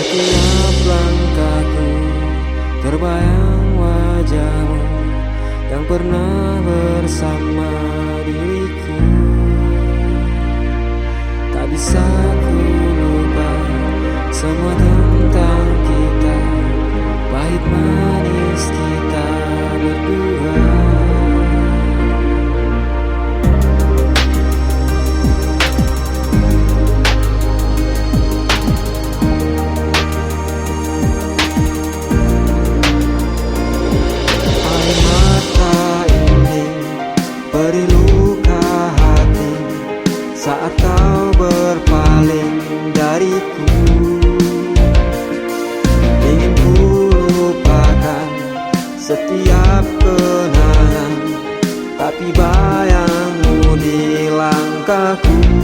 Setiap langkahku terbayang wajahmu yang pernah bersama diriku. Tak bisa ku lupa semua tentang kita, pahit manis kita berdua. Air mata ini beri luka hati saat kau berpaling dariku. Ingin ku lupakan setiap kenangan, tapi bayangmu di langkahku.